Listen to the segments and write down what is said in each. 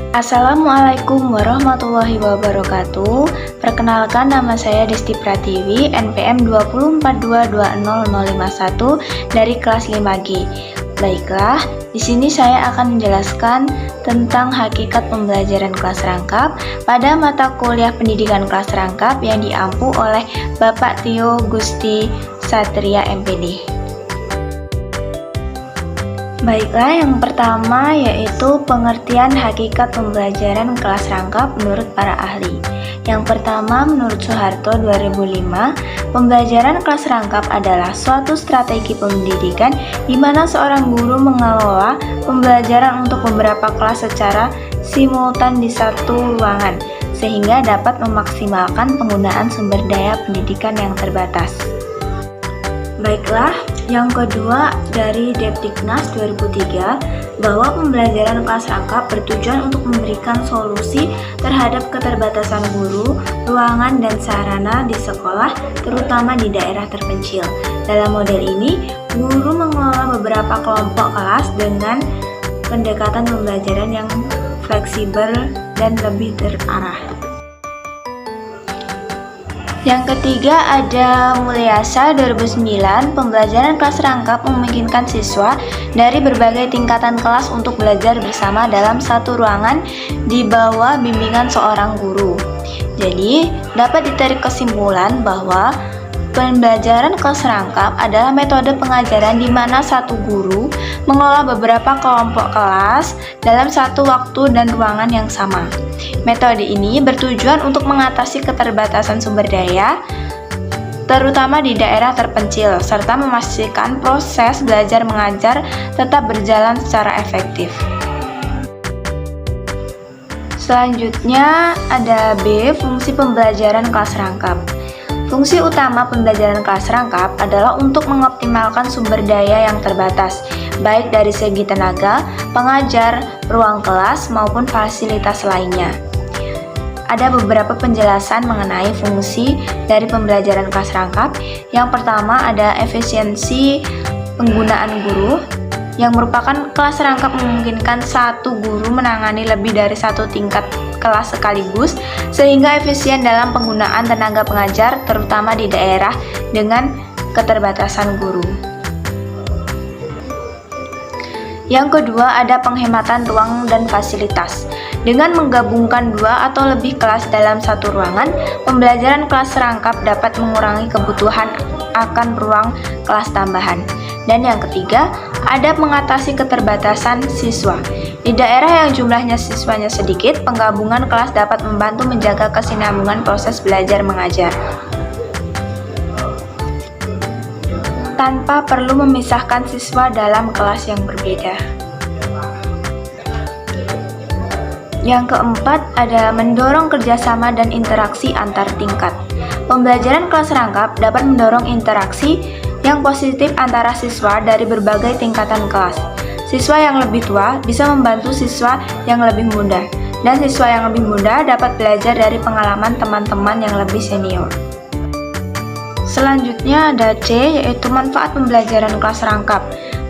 Assalamualaikum warahmatullahi wabarakatuh. Perkenalkan, nama saya Desti Pratiwi, NPM 204220051 dari kelas 5G. Baiklah, di sini saya akan menjelaskan tentang hakikat pembelajaran kelas rangkap pada mata kuliah pendidikan kelas rangkap yang diampu oleh Bapak Tio Gusti Satria MPD. Baiklah, yang pertama yaitu pengertian hakikat pembelajaran kelas rangkap menurut para ahli. Yang pertama, menurut Soeharto 2005, pembelajaran kelas rangkap adalah suatu strategi pendidikan di mana seorang guru mengelola pembelajaran untuk beberapa kelas secara simultan di satu ruangan, sehingga dapat memaksimalkan penggunaan sumber daya pendidikan yang terbatas. Baiklah, yang kedua dari Depdiknas 2003, bahwa pembelajaran kelas rangkap bertujuan untuk memberikan solusi terhadap keterbatasan guru, ruangan, dan sarana di sekolah, terutama di daerah terpencil. Dalam model ini, guru mengelola beberapa kelompok kelas dengan pendekatan pembelajaran yang fleksibel dan lebih terarah. Yang ketiga ada Mulyasa 2009, pembelajaran kelas rangkap memungkinkan siswa dari berbagai tingkatan kelas untuk belajar bersama dalam satu ruangan di bawah bimbingan seorang guru. Jadi, dapat ditarik kesimpulan bahwa pembelajaran kelas rangkap adalah metode pengajaran di mana satu guru mengelola beberapa kelompok kelas dalam satu waktu dan ruangan yang sama. Metode ini bertujuan untuk mengatasi keterbatasan sumber daya, terutama di daerah terpencil, serta memastikan proses belajar mengajar tetap berjalan secara efektif. Selanjutnya ada B, fungsi pembelajaran kelas rangkap. Fungsi utama pembelajaran kelas rangkap adalah untuk mengoptimalkan sumber daya yang terbatas, baik dari segi tenaga, pengajar, ruang kelas, maupun fasilitas lainnya. Ada beberapa penjelasan mengenai fungsi dari pembelajaran kelas rangkap. Yang pertama ada efisiensi penggunaan guru, yang merupakan kelas rangkap memungkinkan satu guru menangani lebih dari satu tingkat kelas sekaligus, sehingga efisien dalam penggunaan tenaga pengajar, terutama di daerah dengan keterbatasan guru. Yang kedua ada penghematan ruang dan fasilitas. Dengan menggabungkan dua atau lebih kelas dalam satu ruangan, pembelajaran kelas rangkap dapat mengurangi kebutuhan akan ruang kelas tambahan. Dan yang ketiga, ada mengatasi keterbatasan siswa. Di daerah yang jumlahnya siswanya sedikit, penggabungan kelas dapat membantu menjaga kesinambungan proses belajar mengajar, tanpa perlu memisahkan siswa dalam kelas yang berbeda. Yang keempat ada mendorong kerjasama dan interaksi antar tingkat. Pembelajaran kelas rangkap dapat mendorong interaksi yang positif antara siswa dari berbagai tingkatan kelas. Siswa yang lebih tua bisa membantu siswa yang lebih muda, dan siswa yang lebih muda dapat belajar dari pengalaman teman-teman yang lebih senior. Selanjutnya ada C, yaitu manfaat pembelajaran kelas rangkap.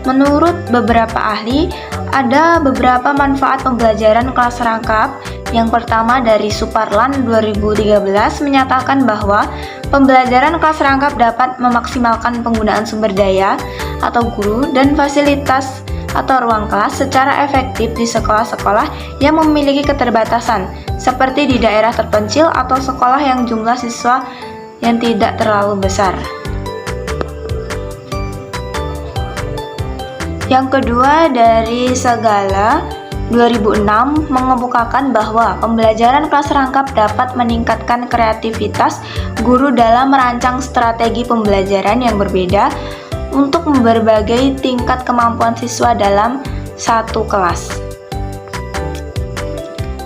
Menurut beberapa ahli, ada beberapa manfaat pembelajaran kelas rangkap. Yang pertama dari Suparlan 2013 menyatakan bahwa pembelajaran kelas rangkap dapat memaksimalkan penggunaan sumber daya atau guru dan fasilitas atau ruang kelas secara efektif di sekolah-sekolah yang memiliki keterbatasan, seperti di daerah terpencil atau sekolah yang jumlah siswa yang tidak terlalu besar. Yang kedua dari Segala 2006 mengemukakan bahwa pembelajaran kelas rangkap dapat meningkatkan kreativitas guru dalam merancang strategi pembelajaran yang berbeda untuk berbagai tingkat kemampuan siswa dalam satu kelas.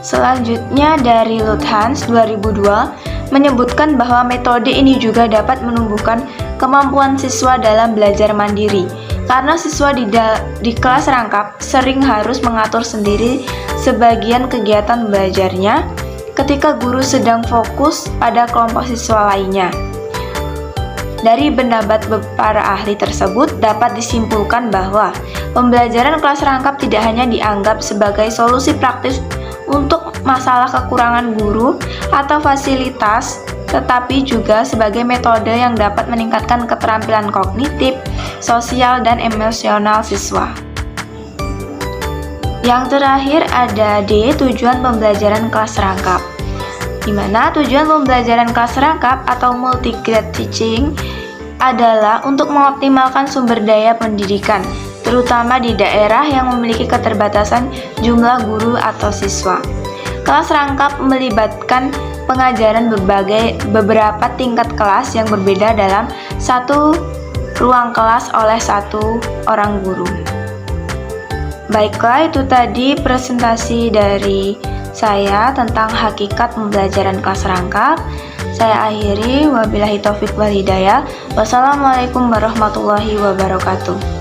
Selanjutnya dari Luthans 2002 menyebutkan bahwa metode ini juga dapat menumbuhkan kemampuan siswa dalam belajar mandiri, karena siswa di kelas rangkap sering harus mengatur sendiri sebagian kegiatan belajarnya ketika guru sedang fokus pada kelompok siswa lainnya. Dari pendapat para ahli tersebut dapat disimpulkan bahwa pembelajaran kelas rangkap tidak hanya dianggap sebagai solusi praktis untuk masalah kekurangan guru atau fasilitas, tetapi juga sebagai metode yang dapat meningkatkan keterampilan kognitif, sosial, dan emosional siswa. Yang terakhir ada D, tujuan pembelajaran kelas rangkap, di mana tujuan pembelajaran kelas rangkap atau multi-grade teaching adalah untuk mengoptimalkan sumber daya pendidikan, terutama di daerah yang memiliki keterbatasan jumlah guru atau siswa. Kelas rangkap melibatkan pengajaran beberapa tingkat kelas yang berbeda dalam satu ruang kelas oleh satu orang guru. Baiklah, itu tadi presentasi dari saya tentang hakikat pembelajaran kelas rangkap. Saya akhiri, wabillahi taufiq wal hidayah. Wassalamualaikum warahmatullahi wabarakatuh.